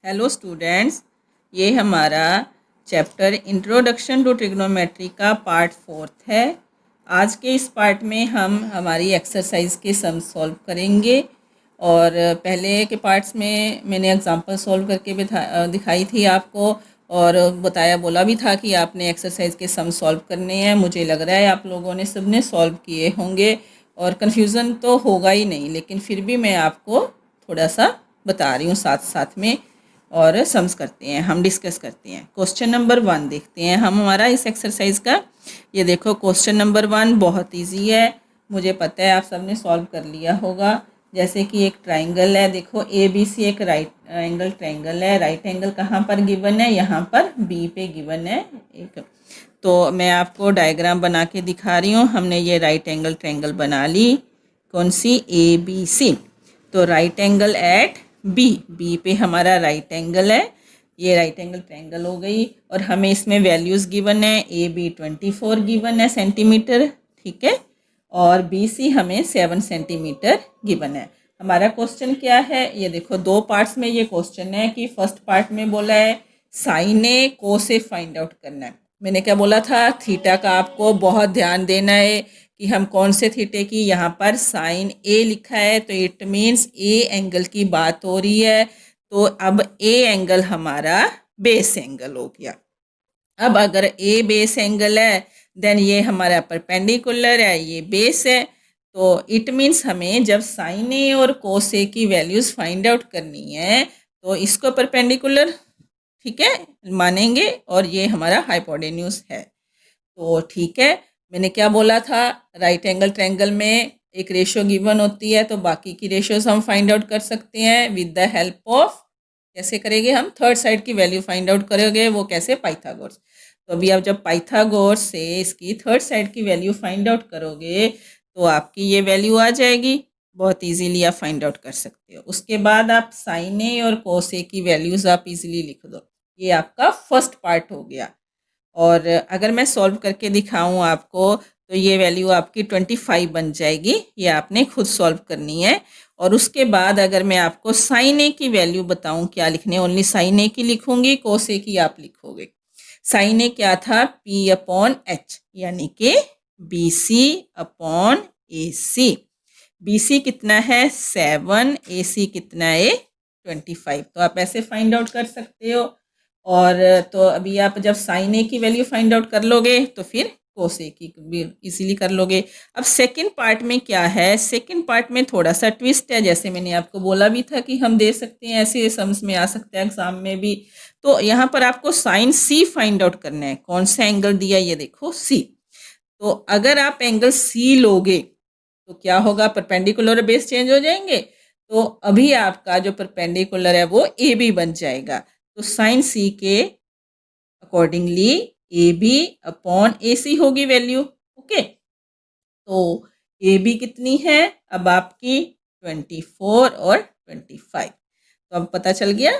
Hello students, ये हमारा chapter introduction to trigonometry का पार्ट 4 है। आज के इस पार्ट में हम हमारी एक्सरसाइज के सम सॉल्व करेंगे और पहले के पार्ट्स में मैंने एग्जांपल सॉल्व करके दिखाई थी आपको और बोला भी था कि आपने एक्सरसाइज के सम सॉल्व करने हैं। मुझे लग रहा है आप लोगों ने सबने सॉल्व किए होंगे और कन्फ्यूज़न तो होगा ही नहीं, लेकिन फिर भी मैं आपको थोड़ा सा बता रही हूँ साथ साथ में। और सम्स करते हैं, हम डिस्कस करते हैं। क्वेश्चन नंबर 1 देखते हैं हम हमारा इस एक्सरसाइज का। ये देखो क्वेश्चन नंबर 1 बहुत इजी है, मुझे पता है आप सबने सॉल्व कर लिया होगा। जैसे कि एक ट्राइंगल है, देखो ABC एक राइट एंगल ट्राइंगल है। राइट एंगल कहाँ पर गिवन है? यहाँ पर B पे गिवन है एक। तो मैं आपको डायग्राम बना के दिखा रही हूँ। हमने ये राइट एंगल ट्राइंगल बना ली, कौन सी? ABC। तो राइट एंगल एट बी पे हमारा राइट एंगल है, ये राइट एंगल ट्रायंगल हो गई। और हमें इसमें वैल्यूज़ गिवन है, AB 24 गिवन है सेंटीमीटर, ठीक है, और BC हमें 7 सेंटीमीटर गिवन है। हमारा क्वेश्चन क्या है? ये देखो दो पार्ट्स में ये क्वेश्चन है कि फर्स्ट पार्ट में बोला है साइन ए को से फाइंड आउट करना है। मैंने क्या बोला था? थीटा का आपको बहुत ध्यान देना है कि हम कौन से थीटे की, यहाँ पर साइन ए लिखा है तो इट मीन्स ए एंगल की बात हो रही है। तो अब ए एंगल हमारा बेस एंगल हो गया। अब अगर ए बेस एंगल है देन ये हमारा परपेंडिकुलर है, ये बेस है। तो इट मीन्स हमें जब साइन ए और कोस ए की वैल्यूज़ फाइंड आउट करनी है तो इसको परपेंडिकुलर, ठीक है, मानेंगे और ये हमारा हाइपोटेन्यूज है। तो ठीक है, मैंने क्या बोला था? राइट एंगल ट्रायंगल में एक रेशियो गिवन होती है तो बाकी की रेशियोज हम फाइंड आउट कर सकते हैं विद द हेल्प ऑफ, कैसे करेंगे हम? थर्ड साइड की वैल्यू फाइंड आउट करोगे, वो कैसे? पाइथागोरस। तो अभी आप जब पाइथागोरस से इसकी थर्ड साइड की वैल्यू फाइंड आउट करोगे तो आपकी ये वैल्यू आ जाएगी, बहुत इजीली आप फाइंड आउट कर सकते हो। उसके बाद आप साइन ए और कोस ए की वैल्यूज आप इजीली लिख दो। ये आपका फर्स्ट पार्ट हो गया। और अगर मैं सॉल्व करके दिखाऊं आपको तो ये वैल्यू आपकी 25 बन जाएगी, ये आपने खुद सॉल्व करनी है। और उसके बाद अगर मैं आपको साइन ए की वैल्यू बताऊं क्या लिखने, ओनली साइन ए की लिखूंगी, कोस ए की आप लिखोगे। साइन ए क्या था? P/H, यानी कि BC अपॉन AC। BC कितना है? 7, AC कितना है? 25। तो आप ऐसे फाइंड आउट कर सकते हो। और तो अभी आप जब साइन ए की वैल्यू फाइंड आउट कर लोगे तो फिर कोस ए की भी इजीली कर लोगे। अब सेकंड पार्ट में क्या है? सेकंड पार्ट में थोड़ा सा ट्विस्ट है, जैसे मैंने आपको बोला भी था कि हम दे सकते हैं, ऐसे सम्स में आ सकते हैं एग्जाम में भी। तो यहाँ पर आपको साइन C फाइंड आउट करना है। कौन सा एंगल दिया? ये देखो C। तो अगर आप एंगल C लोगे तो क्या होगा? परपेंडिकुलर बेस चेंज हो जाएंगे। तो अभी आपका जो परपेंडिकुलर है वो AB बन जाएगा। तो साइन C के अकॉर्डिंगली AB अपॉन AC होगी वैल्यू, ओके। तो AB कितनी है अब आपकी? 24 और 25। तो अब पता चल गया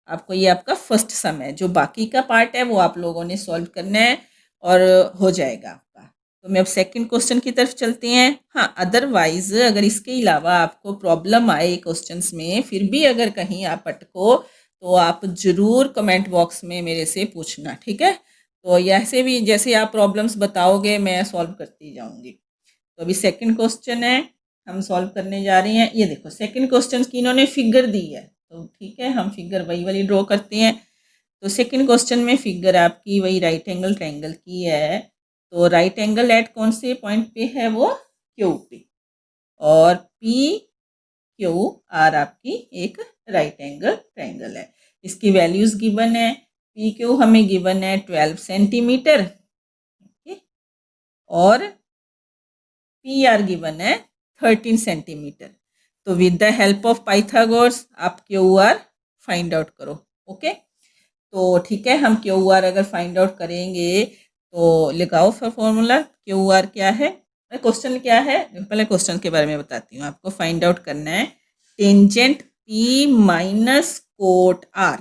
आपको, ये आपका फर्स्ट सम है। जो बाकी का पार्ट है वो आप लोगों ने सॉल्व करना है और हो जाएगा आपका। तो मैं अब सेकंड क्वेश्चन की तरफ चलते हैं। हाँ, अदरवाइज अगर इसके अलावा आपको प्रॉब्लम आए क्वेश्चंस में, फिर भी अगर कहीं आप अटको तो आप ज़रूर कमेंट बॉक्स में मेरे से पूछना, ठीक है। तो ऐसे भी जैसे आप प्रॉब्लम्स बताओगे मैं सॉल्व करती जाऊँगी। तो अभी सेकंड क्वेश्चन है, हम सॉल्व करने जा रहे हैं। ये देखो सेकंड क्वेश्चन की इन्होंने फिगर दी है, तो ठीक है हम फिगर वही वाली ड्रॉ करते हैं। तो सेकंड क्वेश्चन में फिगर आपकी वही राइट एंगल ट्रायंगल की है। तो राइट एंगल एट कौन से पॉइंट पे है? वो Q पे। और PQR आपकी एक राइट एंगल ट्रायंगल है। इसकी वैल्यूज गिवन है। PQ हमें गिवन है 12 सेंटीमीटर, और PR गिवन है 13 सेंटीमीटर। तो with the help of Pythagoras आप QR फाइंड आउट करो, ओके। तो ठीक है, हम QR अगर फाइंड आउट करेंगे तो लगाओ फॉर्मूला। QR क्या है? क्वेश्चन क्या है? पहले क्वेश्चन के बारे में बताती हूँ आपको। फाइंड आउट करना है tangent P minus cot R।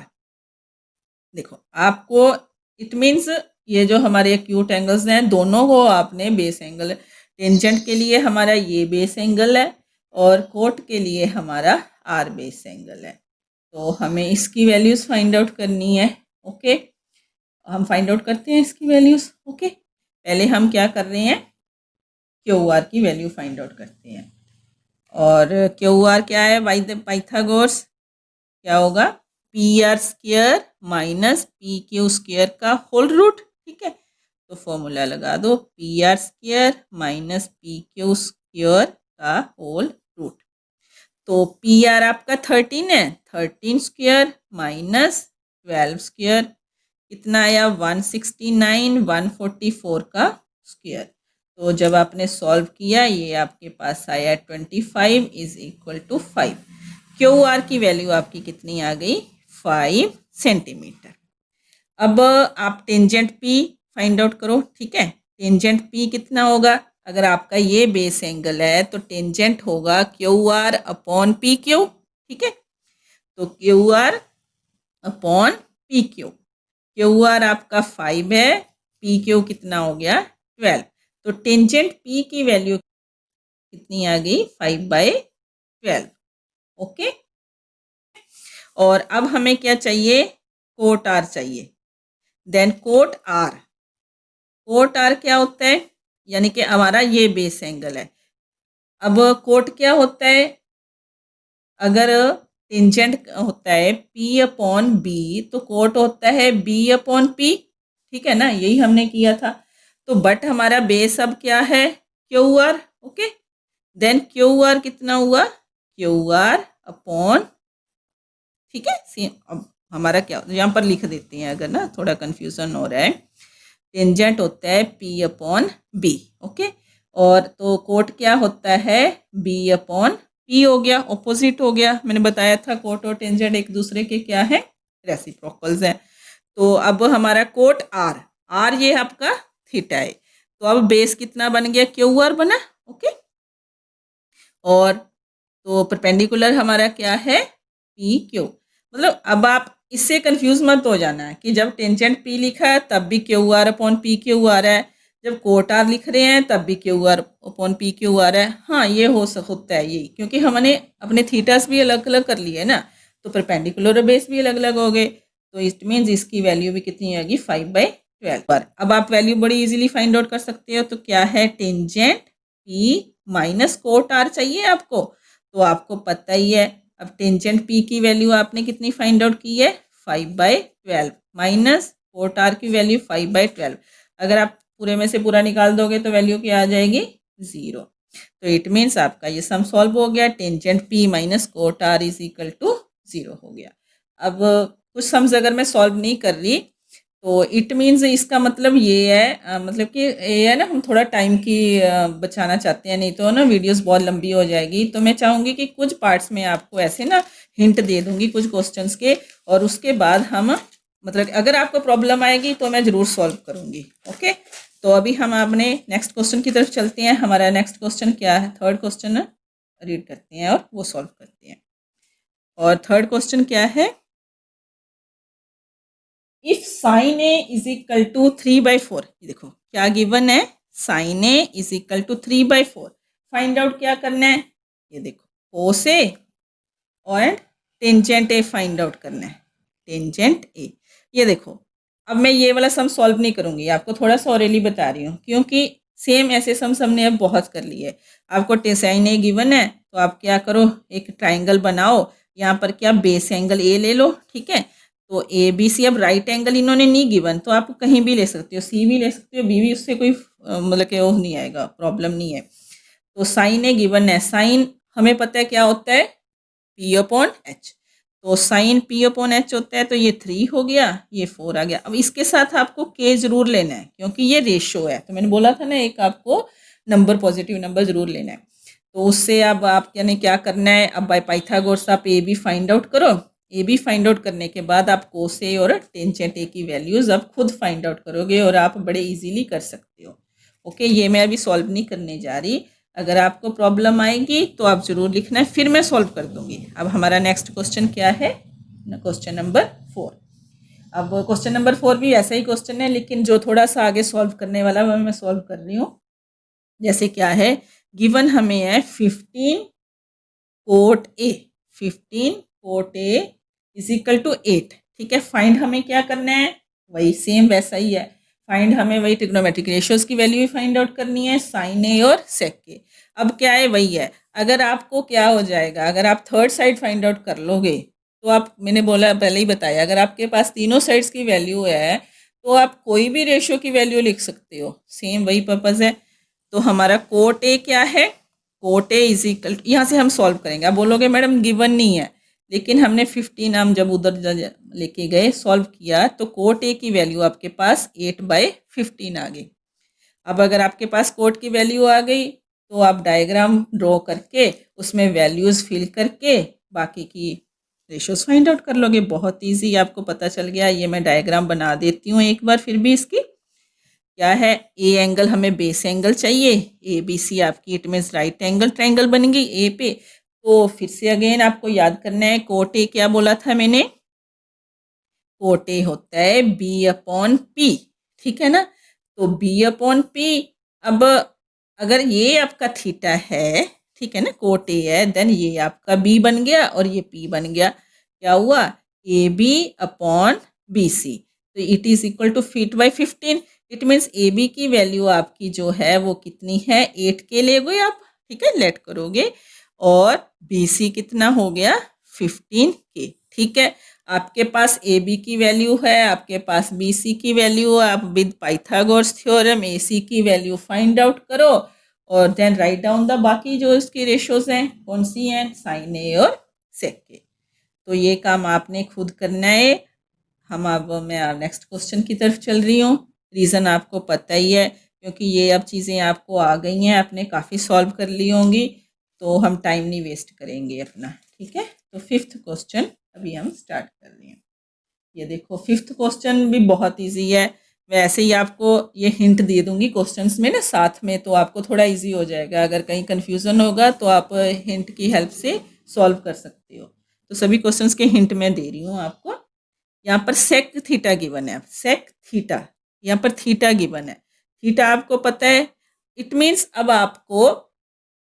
देखो आपको इट मीन्स ये जो हमारे एक्यूट एंगल्स हैं दोनों को आपने बेस एंगल, टेंजेंट के लिए हमारा ये बेस एंगल है और कोट के लिए हमारा आर बेस एंगल है। तो हमें इसकी वैल्यूज़ फाइंड आउट करनी है। ओके, हम फाइंड आउट करते हैं इसकी वैल्यूज़। ओके, पहले हम क्या कर रहे हैं, क्यू आर की वैल्यू फाइंड आउट करते हैं। और क्यू आर क्या है बाय द पाइथागोरस, क्या होगा, P R square minus P Q square का होल रूट। ठीक है, तो फॉर्मूला लगा दो, P R square minus P Q square का होल रूट। तो पी आर आपका 13 है, 13 स्क्वायर माइनस 12 स्क्वायर, कितना आया 169, 144 का स्क्वायर। तो जब आपने सॉल्व किया ये आपके पास आया 25 is equal to 5। Q R की वैल्यू आपकी कितनी आ गई, 5 सेंटीमीटर। अब आप टेंजेंट पी फाइंड आउट करो। ठीक है, टेंजेंट पी कितना होगा, अगर आपका ये बेस एंगल है तो टेंजेंट होगा Q R upon P Q. ठीक है, तो Q R upon P Q, Q R आपका 5 है, पी क्यू कितना हो गया 12। तो टेंजेंट पी की वैल्यू कितनी आ गई, 5/12। ओके, और अब हमें क्या चाहिए, कोट आर चाहिए। Then cot R, cot R क्या होता है, यानी कि हमारा ये बेस एंगल है। अब कोट क्या होता है, अगर टेंजेंट होता है P अपॉन बी तो कोट होता है B अपॉन P। ठीक है ना, यही हमने किया था। तो बट हमारा बेस अब क्या है, Q R. Okay, then Q R कितना हुआ, क्यू आर अपॉन, ठीक है सेम। अब हमारा क्या यहाँ पर लिख देते हैं, अगर ना थोड़ा कन्फ्यूज़न हो रहा है, टेंजेंट होता है P अपॉन बी। ओके, और तो कोट क्या होता है, B अपॉन P हो गया, ऑपोजिट हो गया। मैंने बताया था कोट और टेंजेंट एक दूसरे के क्या है, रेसिप्रोकल्स हैं। तो अब हमारा कोट आर, आर ये आपका थीटा है, तो अब बेस कितना बन गया, क्यू आर बना। ओके, और तो परपेंडिकुलर हमारा क्या है, पी क्यू। मतलब अब आप इससे कंफ्यूज मत हो जाना है कि जब टेंजेंट पी लिखा है तब भी Q R upon P Q आ रहा है, जब कोट आर लिख रहे हैं तब भी Q R upon P Q आ रहा है। हाँ, ये होता है यही, क्योंकि हमने अपने थीटास भी अलग अलग कर लिए ना, तो परपेंडिकुलर बेस भी अलग अलग हो गए। तो इट मीन्स इसकी वैल्यू भी कितनी आएगी, 5/12 पर। अब आप वैल्यू बड़ी इजीली फाइंड आउट कर सकते हो। तो क्या है, tangent P minus cot R चाहिए आपको, तो आपको पता ही है। अब टेंजेंट पी की वैल्यू आपने कितनी फाइंड आउट की है, 5/12 माइनस कोट आर की वैल्यू 5/12। अगर आप पूरे में से पूरा निकाल दोगे तो वैल्यू क्या आ जाएगी, 0। तो इट मीन्स आपका ये सम सॉल्व हो गया, tangent P minus cot R is equal to 0 हो गया। अब कुछ सम्स अगर मैं सॉल्व नहीं कर रही तो इट मीन्स इसका मतलब ये है, मतलब कि ये है ना, हम थोड़ा टाइम की बचाना चाहते हैं, नहीं तो ना वीडियोस बहुत लंबी हो जाएगी। तो मैं चाहूँगी कि कुछ पार्ट्स में आपको ऐसे ना हिंट दे दूँगी कुछ क्वेश्चंस के, और उसके बाद हम मतलब अगर आपको प्रॉब्लम आएगी तो मैं ज़रूर सॉल्व करूँगी। ओके, तो अभी हम अपने नेक्स्ट क्वेश्चन की तरफ चलते हैं। हमारा नेक्स्ट क्वेश्चन क्या है, थर्ड क्वेश्चन रीड करते हैं और वो सॉल्व करते हैं। और थर्ड क्वेश्चन क्या है, if sine A is equal to 3/4, देखो क्या गिवन है, sine A is equal to 3/4। Find out क्या करना है, ये देखो कोस ए और टेंजेंट ए फाइंड आउट करना है, टेंजेंट ए। ये देखो, अब मैं ये वाला सम सॉल्व नहीं करूंगी, आपको थोड़ा सा ऑरेली बता रही हूँ, क्योंकि सेम ऐसे सम हमने अब बहुत कर लिए। आपको साइन ए गिवन है तो आप क्या करो, एक ट्राइंगल बनाओ, यहाँ पर क्या बेस एंगल ए ले लो। ठीक है, तो ए बी सी, अब राइट एंगल इन्होंने नहीं गिवन तो आप कहीं भी ले सकते हो, सी भी ले सकते हो, बी भी, उससे कोई मतलब कि वो नहीं आएगा, प्रॉब्लम नहीं है। तो साइन ए गिवन है, साइन हमें पता है क्या होता है, पी अपॉन एच। तो साइन पी अपॉन एच होता है, तो ये 3 हो गया, ये 4 आ गया। अब इसके साथ आपको के जरूर लेना है क्योंकि ये रेशो है, तो मैंने बोला था ना एक आपको नंबर, पॉजिटिव नंबर जरूर लेना है। तो उससे अब आप यानी क्या करना है, अब बाय पाइथागोरस आप ए बी फाइंड आउट करो। ए बी फाइंड आउट करने के बाद आप कोस ए और टेंजेंट ए की वैल्यूज़ अब खुद फाइंड आउट करोगे और आप बड़े इजीली कर सकते हो। ओके, ये मैं अभी सॉल्व नहीं करने जा रही, अगर आपको प्रॉब्लम आएगी तो आप ज़रूर लिखना है, फिर मैं सॉल्व कर दूंगी। अब हमारा नेक्स्ट क्वेश्चन क्या है, क्वेश्चन नंबर 4। अब क्वेश्चन नंबर 4 भी ऐसा ही क्वेश्चन है, लेकिन जो थोड़ा सा आगे सॉल्व करने वाला वो मैं सॉल्व कर रही हूँ। जैसे क्या है, गिवन हमें है 15 cot A, 15 cot A is equal to 8। ठीक है, फाइंड हमें क्या करना है, वही सेम वैसा ही है। फाइंड हमें वही ट्रिग्नोमेट्रिक रेशियोज की वैल्यू भी फाइंड आउट करनी है, साइन ए और सेक के। अब क्या है, वही है। अगर आपको क्या हो जाएगा, अगर आप थर्ड साइड फाइंड आउट कर लोगे तो आप, मैंने बोला पहले ही बताया, अगर आपके पास तीनों साइड्स की वैल्यू है तो आप कोई भी रेशियो की वैल्यू लिख सकते हो, सेम वही पर्पज़ है। तो हमारा कोट ए क्या है, कोट ए इज इक्वल, यहाँ से हम सॉल्व करेंगे। आप बोलोगे मैडम गिवन नहीं है, लेकिन हमने 15 हम जब उधर लेके गए सॉल्व किया तो कोट ए की वैल्यू आपके पास 8/15 आ गई। अब अगर आपके पास कोट की वैल्यू आ गई तो आप डायग्राम ड्रॉ करके उसमें वैल्यूज़ फिल करके बाकी की रेशोज फाइंड आउट कर लोगे। बहुत इजी, आपको पता चल गया। ये मैं डायग्राम बना देती हूँ एक बार फिर भी इसकी। क्या है, ए एंगल हमें बेस एंगल चाहिए, ए बी सी आपकी it means right angle triangle बनेगी ए पे। तो फिर से अगेन आपको याद करना है, कोट ए क्या बोला था मैंने, कोट ए होता है बी अपॉन पी। ठीक है ना, तो बी अपॉन पी। अब अगर ये आपका थीटा है, ठीक है ना, कोट ए है, देन ये आपका बी बन गया और ये पी बन गया। क्या हुआ, A B upon B C. तो इट इज इक्वल टू फीट/15। इट मीन्स ए बी की वैल्यू आपकी जो है वो कितनी है, 8 के ले गए आप, ठीक है, लेट करोगे। और बी सी कितना हो गया, 15 के। ठीक है, आपके पास ए बी की वैल्यू है, आपके पास बी सी की वैल्यू है। आप विद पाइथागोरस थ्योरम ए सी की वैल्यू फाइंड आउट करो और देन राइट डाउन द बाकी जो इसकी रेशोज हैं, कौन सी हैं, साइन ए और सेक के। तो ये काम आपने खुद करना है। हम अब मैं नेक्स्ट क्वेश्चन की तरफ चल रही हूँ। रीज़न आपको पता ही है, क्योंकि ये अब चीज़ें आपको आ गई हैं, आपने काफ़ी सॉल्व कर ली होंगी, तो हम टाइम नहीं वेस्ट करेंगे अपना। ठीक है, तो फिफ्थ क्वेश्चन अभी हम स्टार्ट कर रहे हैं। ये देखो, फिफ्थ क्वेश्चन भी बहुत इजी है। वैसे ही आपको ये हिंट दे दूंगी क्वेश्चंस में ना साथ में, तो आपको थोड़ा इजी हो जाएगा। अगर कहीं कन्फ्यूज़न होगा तो आप हिंट की हेल्प से सॉल्व कर सकते हो। तो सभी क्वेश्चंस के हिंट मैं दे रही हूँ आपको। यहाँ पर सेक थीटा गिवन है, सेक थीटा, यहाँ पर थीटा गिवन है। थीटा आपको पता है, इट मीन्स अब आपको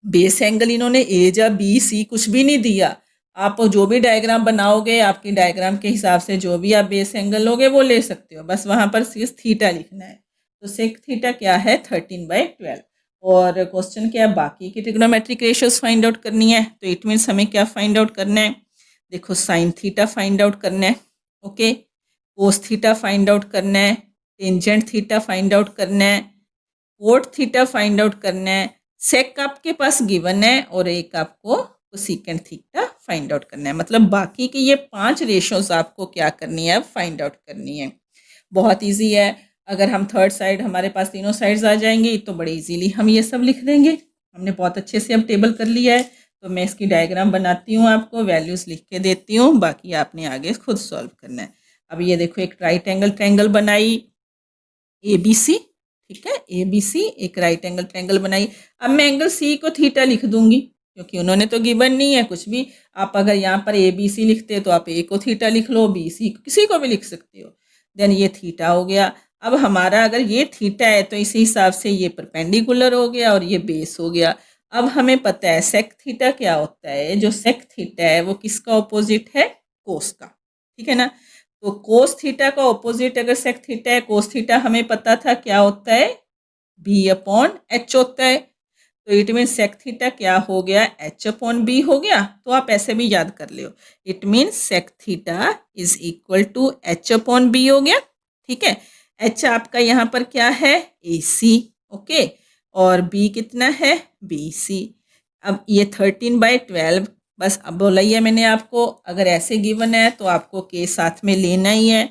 बेस एंगल इन्होंने ए या बी सी कुछ भी नहीं दिया। आप जो भी डायग्राम बनाओगे, आपकी डायग्राम के हिसाब से जो भी आप बेस एंगल लोगे वो ले सकते हो, बस वहाँ पर सिर्फ थीटा लिखना है। तो सेक थीटा क्या है, 13/12। और क्वेश्चन क्या है, बाकी की ट्रिग्नोमेट्रिक रेशियोज फाइंड आउट करनी है। तो इट मीन्स हमें क्या फाइंड आउट करना है, देखो साइन थीटा फाइंड आउट करना है, okay, cos theta find out करना है, टेंजेंट थीटा फाइंड आउट करना है, कोट थीटा फाइंड आउट करना है, सेक आपके पास गिवन है और एक आपको कोसेकेंट थीटा फाइंड आउट करना है। मतलब बाकी की ये 5 रेशोज आपको क्या करनी है, फाइंड आउट करनी है। बहुत इजी है। अगर हम थर्ड साइड, हमारे पास तीनों साइड्स आ जाएंगी तो बड़े इजीली हम ये सब लिख देंगे। हमने बहुत अच्छे से अब टेबल कर लिया है। तो मैं इसकी डायग्राम बनाती हूँ, आपको वैल्यूज़ लिख के देती हूँ, बाकी आपने आगे खुद सॉल्व करना है। अब ये देखो, एक राइट एंगल ट्रायंगल बनाई ए बी सी, ठीक है, ए बी सी एक राइट एंगल ट्रायंगल बनाई। अब मैं एंगल सी को थीटा लिख दूंगी, क्योंकि उन्होंने तो गिवन नहीं है कुछ भी। आप अगर यहाँ पर ए बी सी लिखते तो आप ए को थीटा लिख लो, बी सी किसी को भी लिख सकते हो। देन ये थीटा हो गया। अब हमारा अगर ये थीटा है तो इसी हिसाब से ये परपेंडिकुलर हो गया और ये बेस हो गया। अब हमें पता है सेक थीटा क्या होता है, जो सेक थीटा है वो किसका ऑपोजिट है, कोस का। ठीक है ना, तो कोस थीटा का ऑपोजिट अगर सेक थीटा है, कोस थीटा हमें पता था क्या होता है, बी अपॉन एच होता है। तो इट मीन सेक थीटा क्या हो गया, एच अपॉन बी हो गया। तो आप ऐसे भी याद कर लो, it mean sec theta is equal to H upon B हो गया। ठीक है, एच आपका यहाँ पर क्या है, ए सी, ओके, और बी कितना है, बी सी। अब ये 13/12, बस अब बोला ही है मैंने आपको, अगर ऐसे गिवन है तो आपको के साथ में लेना ही है।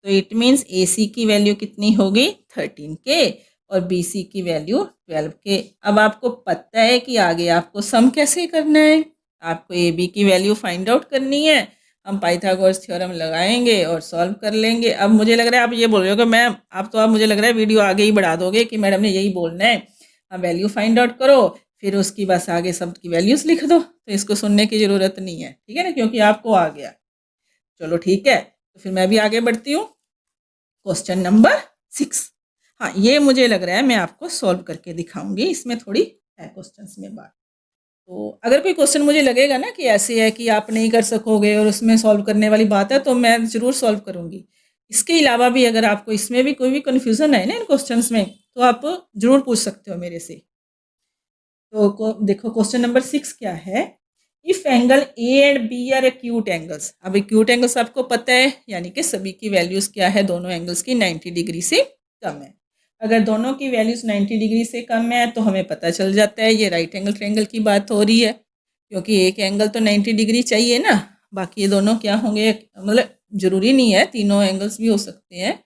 तो इट मीन्स ए सी की वैल्यू कितनी होगी, 13 के, और बी सी की वैल्यू 12 के। अब आपको पता है कि आगे आपको सम कैसे करना है, आपको ए बी की वैल्यू फाइंड आउट करनी है। हम पाइथागोरस थ्योरम लगाएंगे और सॉल्व कर लेंगे। अब मुझे लग रहा है आप ये बोल रहे हो कि मैम आप तो, आप मुझे लग रहा है वीडियो आगे ही बढ़ा दोगे कि मैडम ने यही बोलना है, आप वैल्यू फाइंड आउट करो फिर उसकी बस आगे सब की वैल्यूज़ लिख दो। तो इसको सुनने की ज़रूरत नहीं है, ठीक है ना, क्योंकि आपको आ गया। चलो ठीक है, तो फिर मैं भी आगे बढ़ती हूँ। क्वेश्चन नंबर 6, हाँ ये मुझे लग रहा है मैं आपको सॉल्व करके दिखाऊंगी, इसमें थोड़ी है क्वेश्चंस में बात। तो अगर कोई क्वेश्चन मुझे लगेगा ना कि ऐसे है कि आप नहीं कर सकोगे और उसमें सॉल्व करने वाली बात है, तो मैं ज़रूर सॉल्व करूँगी। इसके अलावा भी अगर आपको इसमें भी कोई भी कन्फ्यूज़न है ना इन क्वेश्चंस में, तो आप ज़रूर पूछ सकते हो मेरे से। तो देखो क्वेश्चन नंबर 6 क्या है, if angle A and B are acute angles. अब एक्यूट एंगल्स आपको पता है, यानी कि सभी की वैल्यूज़ क्या है, दोनों एंगल्स की 90 डिग्री से कम है। अगर दोनों की वैल्यूज़ 90 डिग्री से कम है तो हमें पता चल जाता है ये राइट एंगल ट्रायंगल की बात हो रही है, क्योंकि एक एंगल तो 90 डिग्री चाहिए ना, बाकी ये दोनों क्या होंगे, मतलब ज़रूरी नहीं है, तीनों एंगल्स भी हो सकते हैं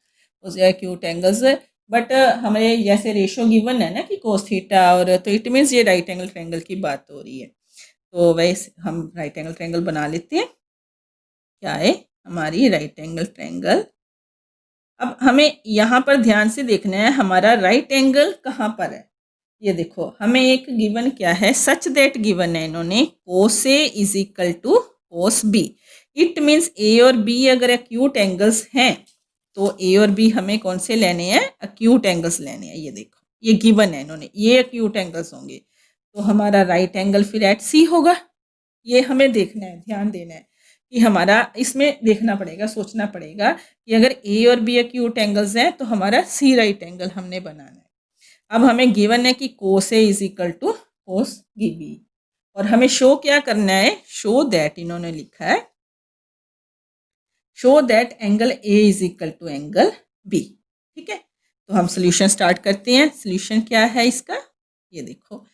उस एक्यूट एंगल्स, बट हमें जैसे रेशो गिवन है ना कि कोस थीटा, और तो इट मीन्स ये राइट एंगल ट्रायंगल की बात हो रही है। तो वैसे हम राइट एंगल ट्रायंगल बना लेते हैं। क्या है हमारी राइट एंगल ट्रायंगल। अब हमें यहाँ पर ध्यान से देखना है हमारा राइट एंगल कहाँ पर है। ये देखो हमें एक गिवन क्या है, सच दैट गिवन है इन्होंने, cos A is equal to cos B. It means A और बी अगर एक्यूट एंगल्स हैं तो ए और बी हमें कौन से लेने हैं, एक्यूट एंगल्स लेने हैं। ये देखो ये गिवन है इन्होंने, ये एक्यूट एंगल्स होंगे, तो हमारा राइट एंगल फिर एट सी होगा। ये हमें देखना है, ध्यान देना है कि हमारा इसमें देखना पड़ेगा, सोचना पड़ेगा कि अगर ए और बी एक्यूट एंगल्स हैं तो हमारा सी राइट एंगल हमने बनाना है। अब हमें गिवन है कि cos A is equal to cos B, और हमें शो क्या करना है, शो दैट इन्होंने लिखा है, show that angle A is equal to angle B. ठीक है, तो हम सोल्यूशन स्टार्ट करते हैं। सोल्यूशन क्या है इसका, ये देखो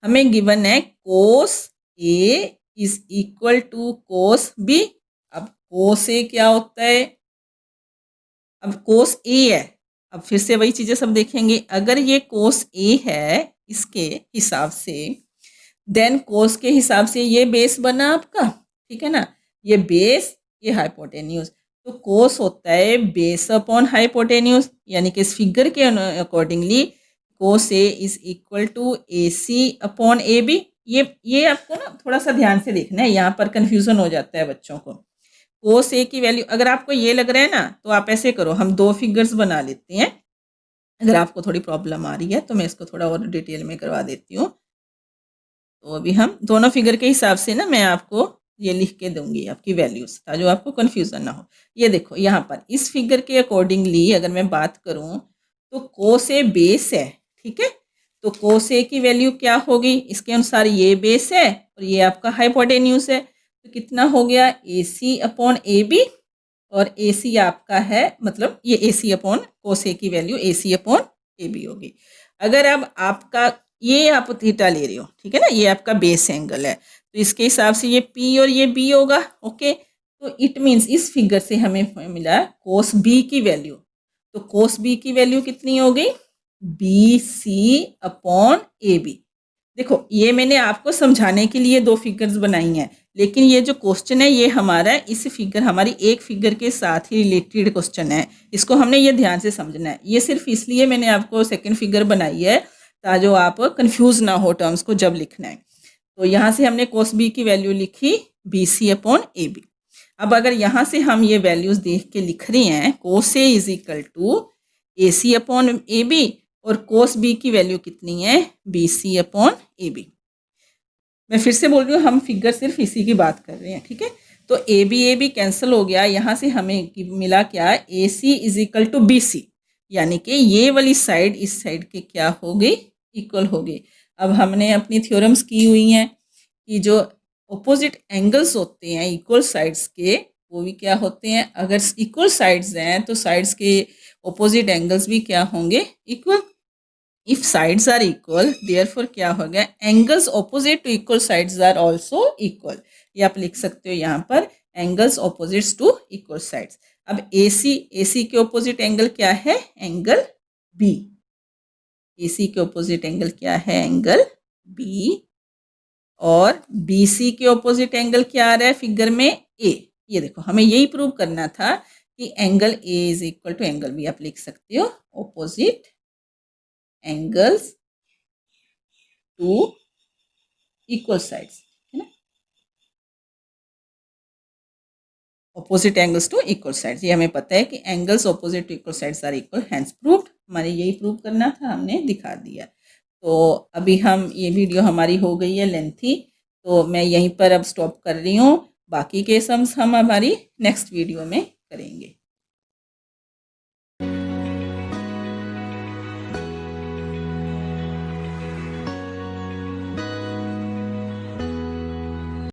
हमें गिवन है cos A is equal to cos B. अब कोस ए क्या होता है, अब कोस ए है, अब फिर से वही चीज़ें सब देखेंगे। अगर ये कोस ए है इसके हिसाब से, देन कोस के हिसाब से ये बेस बना आपका, ठीक है ना, ये बेस, ये हाइपोटेन्यूज, तो कोस होता है बेस अपॉन हाइपोटेन्यूज, यानी कि इस फिगर के accordingly cos A is equal to A C upon A B. ये आपको ना थोड़ा सा ध्यान से देखना है, यहाँ पर कन्फ्यूज़न हो जाता है बच्चों को। कोस ए की वैल्यू अगर आपको ये लग रहा है ना, तो आप ऐसे करो, हम दो फिगर्स बना लेते हैं। अगर आपको थोड़ी प्रॉब्लम आ रही है तो मैं इसको थोड़ा और डिटेल में करवा देती हूँ। तो अभी हम दोनों फिगर के हिसाब से ना मैं आपको ये लिख के दूंगी आपकी वैल्यूज, ताकि आपको कन्फ्यूज़न ना हो। ये देखो यहाँ पर इस फिगर के अकॉर्डिंगली अगर मैं बात करूँ तो कोस ए बेस है, ठीक है, तो कोस ए की वैल्यू क्या होगी, इसके अनुसार ये बेस है और ये आपका हाइपोटेन्यूज है, तो कितना हो गया ए सी अपॉन ए बी, और ए सी आपका है, मतलब ये ए सी अपॉन कोस ए की value A C upon A B होगी। अगर अब आपका ये आप थीटा ले रहे हो, ठीक है ना, ये आपका बेस एंगल है, तो इसके हिसाब से ये पी और ये बी होगा। ओके, तो इट मीन्स इस फिगर से हमें मिला कोस बी की वैल्यू, तो कोस बी की वैल्यू कितनी हो गई, B C upon A B. देखो ये मैंने आपको समझाने के लिए दो फिगर्स बनाई हैं, लेकिन ये जो क्वेश्चन है ये हमारा इस फिगर, हमारी एक फिगर के साथ ही रिलेटेड क्वेश्चन है, इसको हमने ये ध्यान से समझना है। ये सिर्फ इसलिए मैंने आपको सेकंड फिगर बनाई है ताकि आप कंफ्यूज ना हो टर्म्स को जब लिखना है। तो यहाँ से हमने कोस बी की वैल्यू लिखी B C upon A B. अब अगर यहाँ से हम ये वैल्यूज देख के लिख रहे हैं, cos A is equal to A C upon A B, और कोस बी की वैल्यू कितनी है, B C upon A B. मैं फिर से बोल रही हूँ, हम फिगर सिर्फ इसी की बात कर रहे हैं, ठीक है। तो ए बी कैंसिल हो गया, यहाँ से हमें मिला क्या, A C is equal to B C, यानी कि ये वाली साइड इस साइड के क्या हो गई, इक्वल हो गई। अब हमने अपनी थ्योरम्स की हुई हैं कि जो अपोजिट एंगल्स होते हैं इक्वल साइड्स के, वो भी क्या होते हैं, अगर इक्वल साइड्स हैं तो साइड्स के अपोजिट एंगल्स भी क्या होंगे, equal. If sides are equal therefore क्या हो गया, angles opposite to equal sides are also equal. ये आप लिख सकते हो यहाँ पर, angles opposites to equal sides. अब AC के ऑपोजिट एंगल क्या है, एंगल B। AC के ऑपोजिट एंगल क्या है, एंगल B, और BC के ऑपोजिट एंगल क्या आ रहा है फिगर में, A। ये देखो हमें यही प्रूव करना था कि angle A is equal to angle B। आप लिख सकते हो opposite angles to equal sides, है ना, opposite angles to equal sides. ये हमें पता है कि angles opposite to equal sides are equal, hence proved. हमारे यही प्रूव करना था, हमने दिखा दिया। तो अभी हम ये वीडियो हमारी हो गई है लेंथी, तो मैं यहीं पर अब स्टॉप कर रही हूँ। बाकी के सम्स हम हमारी नेक्स्ट वीडियो में करेंगे।